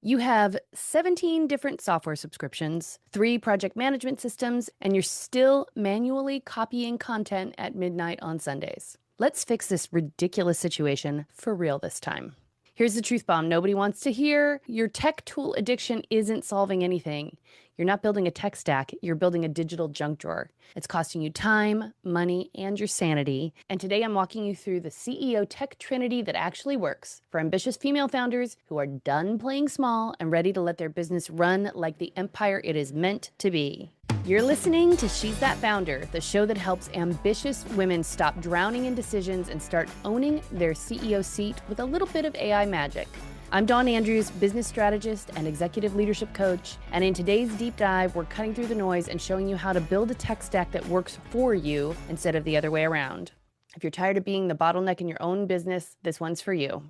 You have 17 different software subscriptions, 3 project management systems, and you're still manually copying content at midnight on Sundays. Let's fix this ridiculous situation for real this time. Here's the truth bomb nobody wants to hear. Your tech tool addiction isn't solving anything. You're not building a tech stack, you're building a digital junk drawer. It's costing you time, money, and your sanity. And today I'm walking you through the CEO Tech Trinity that actually works for ambitious female founders who are done playing small and ready to let their business run like the empire it is meant to be. You're listening to She's That Founder, the show that helps ambitious women stop drowning in decisions and start owning their CEO seat with a little bit of AI magic. I'm Dawn Andrews, business strategist and executive leadership coach, and in today's deep dive, we're cutting through the noise and showing you how to build a tech stack that works for you instead of the other way around. If you're tired of being the bottleneck in your own business, this one's for you.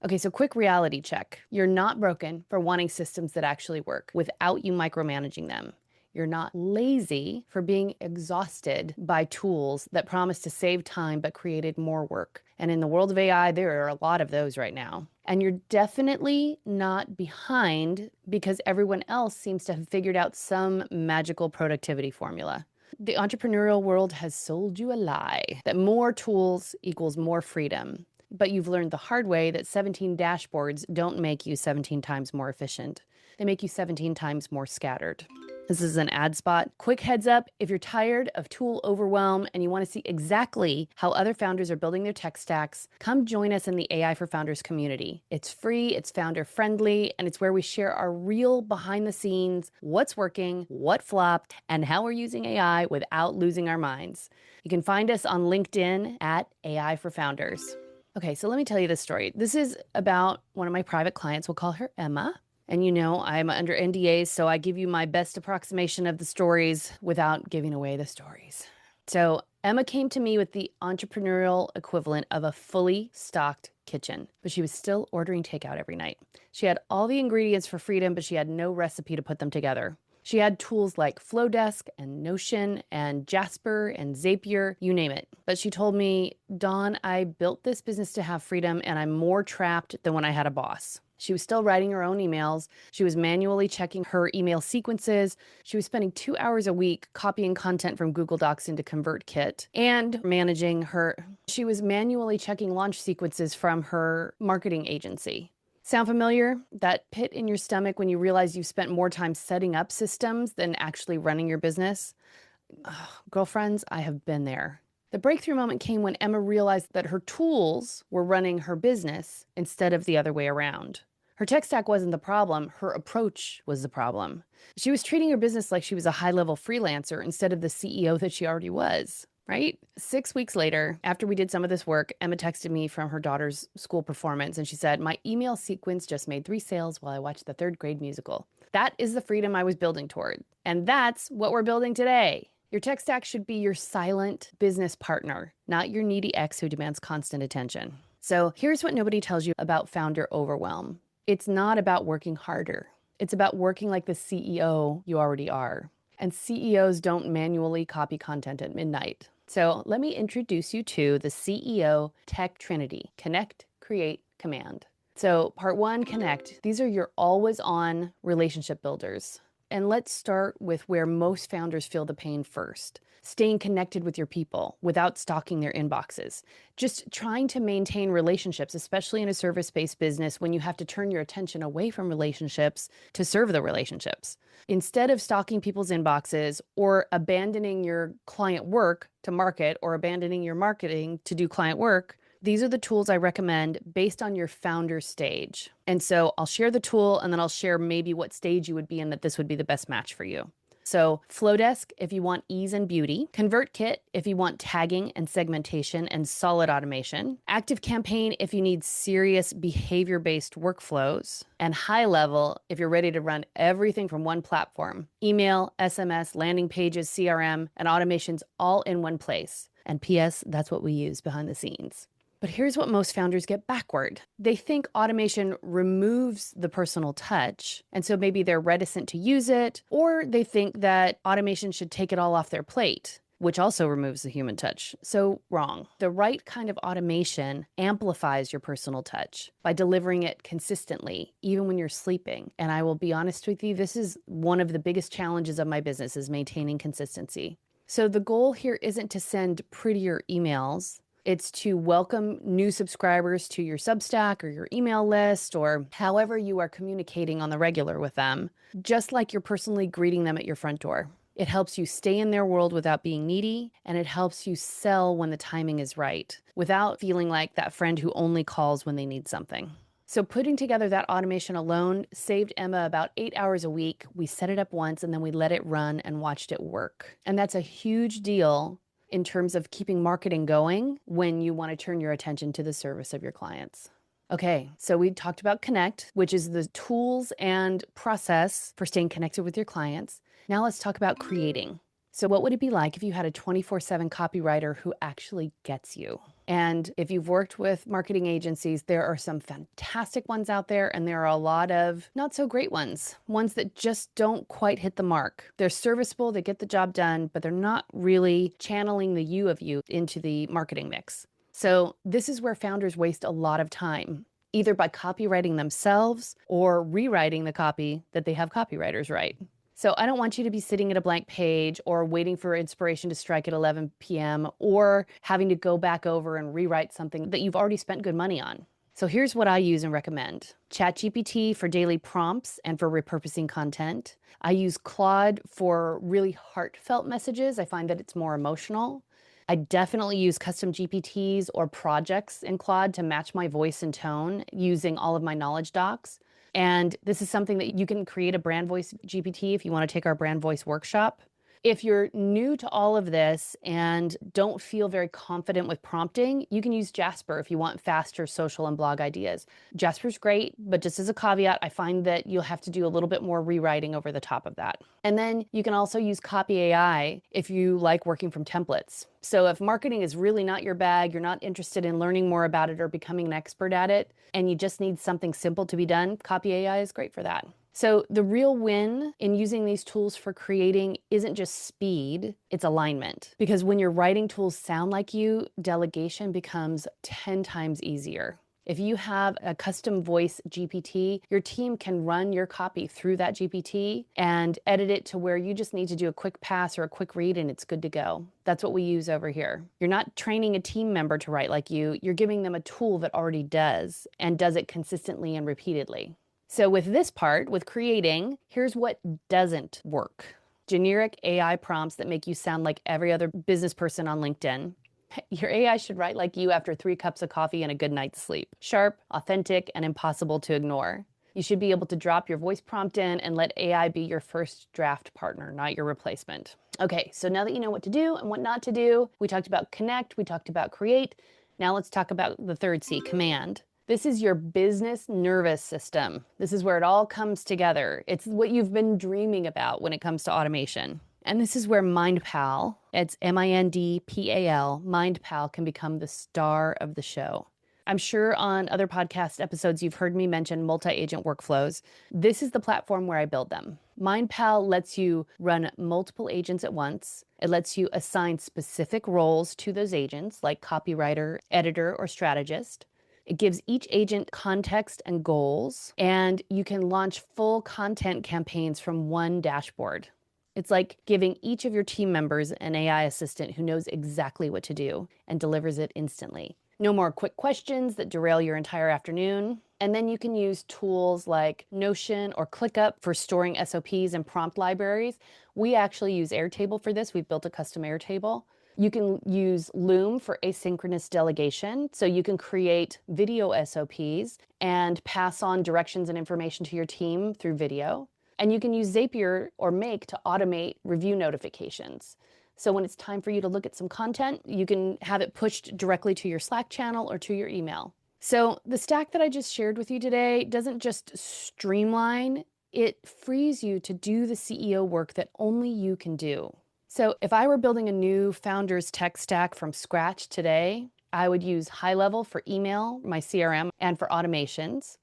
Okay, so quick reality check. You're not broken for wanting systems that actually work without you micromanaging them. You're not lazy for being exhausted by tools that promise to save time but created more work. And in the world of AI, there are a lot of those right now. And you're definitely not behind because everyone else seems to have figured out some magical productivity formula. The entrepreneurial world has sold you a lie that more tools equals more freedom. But you've learned the hard way that 17 dashboards don't make you 17 times more efficient. They make you 17 times more scattered. This is an ad spot. Quick heads up, if you're tired of tool overwhelm and you want to see exactly how other founders are building their tech stacks, come join us in the AI for Founders community. It's free, it's founder friendly, and it's where we share our real behind the scenes, what's working, what flopped, and how we're using AI without losing our minds. You can find us on LinkedIn at AI for Founders. Okay, so let me tell you this story. This is about one of my private clients. We'll call her Emma. And you know, I'm under NDAs, so I give you my best approximation of the stories without giving away the stories. So Emma came to me with the entrepreneurial equivalent of a fully stocked kitchen, but she was still ordering takeout every night. She had all the ingredients for freedom, but she had no recipe to put them together. She had tools like FloDesk and Notion and Jasper and Zapier, you name it. But she told me, Dawn, I built this business to have freedom and I'm more trapped than when I had a boss. She was still writing her own emails. She was manually checking her email sequences. She was spending 2 hours a week copying content from Google Docs into ConvertKit and managing she was manually checking launch sequences from her marketing agency. Sound familiar? That pit in your stomach when you realize you've spent more time setting up systems than actually running your business? Girlfriends, I have been there. The breakthrough moment came when Emma realized that her tools were running her business instead of the other way around. Her tech stack wasn't the problem, her approach was the problem. She was treating her business like she was a high-level freelancer instead of the CEO that she already was, right? 6 weeks later, after we did some of this work, Emma texted me from her daughter's school performance, and she said, my email sequence just made 3 sales while I watched the 3rd grade musical. That is the freedom I was building toward, and that's what we're building today. Your tech stack should be your silent business partner, not your needy ex who demands constant attention. So here's what nobody tells you about founder overwhelm. It's not about working harder. It's about working like the CEO you already are. And CEOs don't manually copy content at midnight. So let me introduce you to the CEO Tech Trinity: Connect, Create, Command. So part 1, connect. These are your always-on relationship builders. And let's start with where most founders feel the pain first. Staying connected with your people without stalking their inboxes. Just trying to maintain relationships, especially in a service-based business when you have to turn your attention away from relationships to serve the relationships. Instead of stalking people's inboxes or abandoning your client work to market or abandoning your marketing to do client work, these are the tools I recommend based on your founder stage. And so I'll share the tool and then I'll share maybe what stage you would be in that this would be the best match for you. So FloDesk if you want ease and beauty, ConvertKit if you want tagging and segmentation and solid automation, ActiveCampaign if you need serious behavior-based workflows, and HighLevel if you're ready to run everything from one platform: email, SMS, landing pages, CRM, and automations all in one place. And PS, that's what we use behind the scenes. But here's what most founders get backward. They think automation removes the personal touch, and so maybe they're reticent to use it, or they think that automation should take it all off their plate. which also removes the human touch. So wrong. The right kind of automation amplifies your personal touch by delivering it consistently, even when you're sleeping. And I will be honest with you, this is one of the biggest challenges of my business, is maintaining consistency. So the goal here isn't to send prettier emails. It's to welcome new subscribers to your Substack or your email list, or however you are communicating on the regular with them, just like you're personally greeting them at your front door. It helps you stay in their world without being needy, and it helps you sell when the timing is right, without feeling like that friend who only calls when they need something. So putting together that automation alone saved Emma about 8 hours a week. We set it up once and then we let it run and watched it work. And that's a huge deal in terms of keeping marketing going when you want to turn your attention to the service of your clients. Okay, so we talked about Connect, which is the tools and process for staying connected with your clients. Now let's talk about creating. So what would it be like if you had a 24/7 copywriter who actually gets you? And if you've worked with marketing agencies, there are some fantastic ones out there, and there are a lot of not so great ones that just don't quite hit the mark. They're serviceable, they get the job done, but they're not really channeling the you of you into the marketing mix. So this is where founders waste a lot of time, either by copywriting themselves or rewriting the copy that they have copywriters write. So I don't want you to be sitting at a blank page or waiting for inspiration to strike at 11 p.m. or having to go back over and rewrite something that you've already spent good money on. So here's what I use and recommend. ChatGPT for daily prompts and for repurposing content. I use Claude for really heartfelt messages. I find that it's more emotional. I definitely use custom GPTs or projects in Claude to match my voice and tone using all of my knowledge docs. And this is something that you can create a brand voice GPT if you want to take our brand voice workshop. If you're new to all of this and don't feel very confident with prompting, you can use Jasper if you want faster social and blog ideas. Jasper's great, but just as a caveat, I find that you'll have to do a little bit more rewriting over the top of that. And then you can also use Copy AI if you like working from templates. So if marketing is really not your bag, you're not interested in learning more about it or becoming an expert at it, and you just need something simple to be done, Copy AI is great for that. So the real win in using these tools for creating isn't just speed, it's alignment. Because when your writing tools sound like you, delegation becomes 10 times easier. If you have a custom voice GPT, your team can run your copy through that GPT and edit it to where you just need to do a quick pass or a quick read and it's good to go. That's what we use over here. You're not training a team member to write like you, you're giving them a tool that already does and does it consistently and repeatedly. So with this part, with creating, here's what doesn't work. Generic AI prompts that make you sound like every other business person on LinkedIn. Your AI should write like you after 3 cups of coffee and a good night's sleep. Sharp, authentic, and impossible to ignore. You should be able to drop your voice prompt in and let AI be your first draft partner, not your replacement. Okay, so now that you know what to do and what not to do, we talked about connect, we talked about create. Now let's talk about the third C, command. This is your business nervous system. This is where it all comes together. It's what you've been dreaming about when it comes to automation. And this is where MindPal, it's MindPal, MindPal can become the star of the show. I'm sure on other podcast episodes you've heard me mention multi-agent workflows. This is the platform where I build them. MindPal lets you run multiple agents at once. It lets you assign specific roles to those agents, like copywriter, editor, or strategist. It gives each agent context and goals, and you can launch full content campaigns from one dashboard. It's like giving each of your team members an AI assistant who knows exactly what to do and delivers it instantly. No more quick questions that derail your entire afternoon. And then you can use tools like Notion or ClickUp for storing SOPs and prompt libraries. We actually use Airtable for this. We've built a custom Airtable. You can use Loom for asynchronous delegation. So you can create video SOPs and pass on directions and information to your team through video. And you can use Zapier or Make to automate review notifications. So when it's time for you to look at some content, you can have it pushed directly to your Slack channel or to your email. So the stack that I just shared with you today doesn't just streamline, it frees you to do the CEO work that only you can do. So if I were building a new founder's tech stack from scratch today, I would use HighLevel for email, my CRM, and for automations.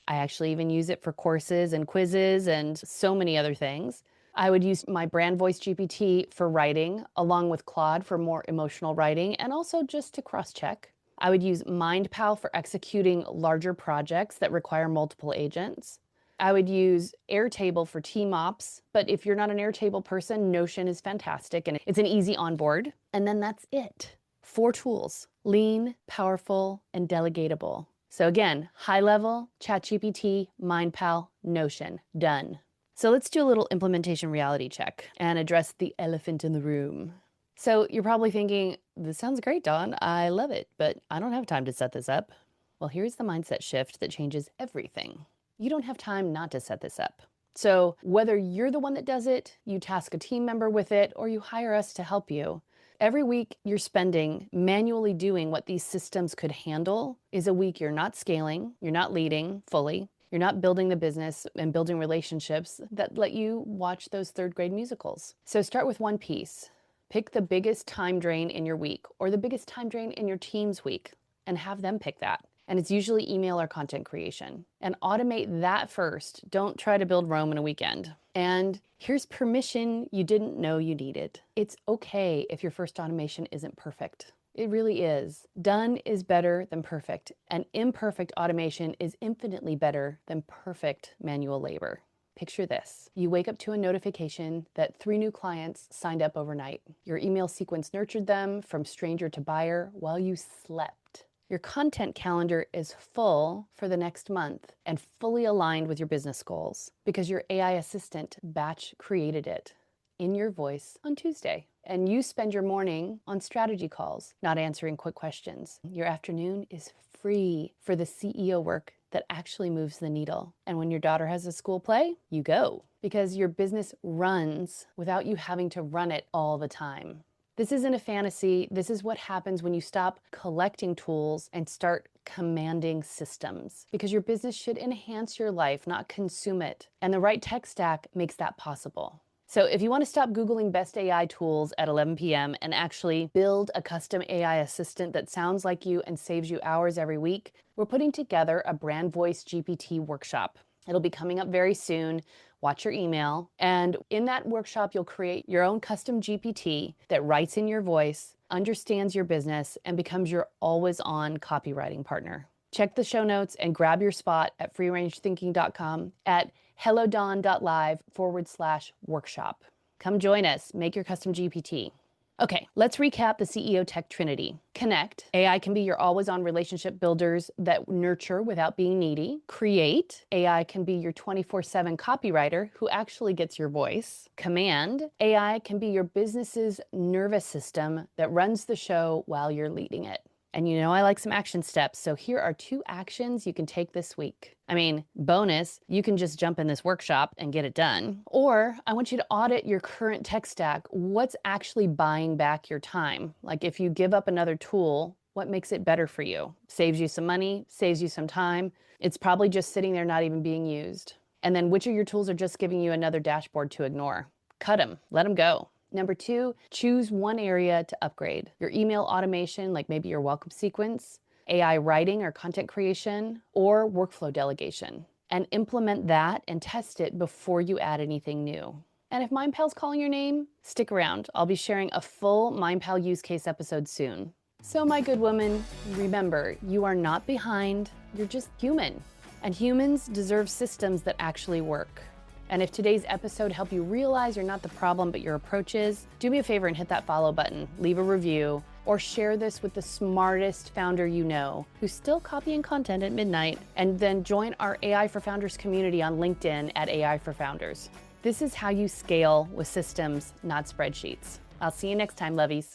I actually even use it for courses and quizzes and so many other things. I would use my brand voice GPT for writing, along with Claude for more emotional writing, and also just to cross-check. I would use MindPal for executing larger projects that require multiple agents. I would use Airtable for team ops, but if you're not an Airtable person, Notion is fantastic and it's an easy onboard. And then that's it. 4 tools: lean, powerful, and delegatable. So again, HighLevel, ChatGPT, MindPal, Notion, done. So let's do a little implementation reality check and address the elephant in the room. So you're probably thinking, this sounds great, Dawn. I love it, but I don't have time to set this up. Well, here's the mindset shift that changes everything. You don't have time not to set this up. So whether you're the one that does it, you task a team member with it, or you hire us to help you, every week you're spending manually doing what these systems could handle is a week you're not scaling, you're not leading fully, you're not building the business and building relationships that let you watch those 3rd grade musicals. So start with one piece. Pick the biggest time drain in your week or the biggest time drain in your team's week and have them pick that. And it's usually email or content creation. And automate that first. Don't try to build Rome in a weekend. And here's permission you didn't know you needed. It's okay if your first automation isn't perfect. It really is. Done is better than perfect, and imperfect automation is infinitely better than perfect manual labor. Picture this. You wake up to a notification that 3 new clients signed up overnight. Your email sequence nurtured them from stranger to buyer while you slept. Your content calendar is full for the next month and fully aligned with your business goals because your AI assistant batch created it in your voice on Tuesday. And you spend your morning on strategy calls, not answering quick questions. Your afternoon is free for the CEO work that actually moves the needle. And when your daughter has a school play, you go because your business runs without you having to run it all the time. This isn't a fantasy. This is what happens when you stop collecting tools and start commanding systems, because your business should enhance your life, not consume it. And the right tech stack makes that possible. So if you want to stop Googling best AI tools at 11 p.m. and actually build a custom AI assistant that sounds like you and saves you hours every week, we're putting together a brand voice GPT workshop. It'll be coming up very soon. Watch your email. And in that workshop, you'll create your own custom GPT that writes in your voice, understands your business, and becomes your always-on copywriting partner. Check the show notes and grab your spot at freerangethinking.com at hellodon.live/workshop. Come join us. Make your custom GPT. Okay, let's recap the CEO Tech Trinity. Connect. AI can be your always-on relationship builders that nurture without being needy. Create. AI can be your 24/7 copywriter who actually gets your voice. Command. AI can be your business's nervous system that runs the show while you're leading it. And you know I like some action steps, so here are 2 actions you can take this week. I mean, bonus, you can just jump in this workshop and get it done. Or I want you to audit your current tech stack. What's actually buying back your time? Like if you give up another tool, what makes it better for you? Saves you some money, saves you some time. It's probably just sitting there not even being used. And then which of your tools are just giving you another dashboard to ignore? Cut them, let them go. Number 2, choose one area to upgrade. Your email automation, like maybe your welcome sequence, AI writing or content creation, or workflow delegation. And implement that and test it before you add anything new. And if MindPal's calling your name, stick around. I'll be sharing a full MindPal use case episode soon. So my good woman, remember, you are not behind, you're just human. And humans deserve systems that actually work. And if today's episode helped you realize you're not the problem, but your approach is, do me a favor and hit that follow button, leave a review, or share this with the smartest founder you know who's still copying content at midnight, and then join our AI for Founders community on LinkedIn at AI for Founders. This is how you scale with systems, not spreadsheets. I'll see you next time, lovies.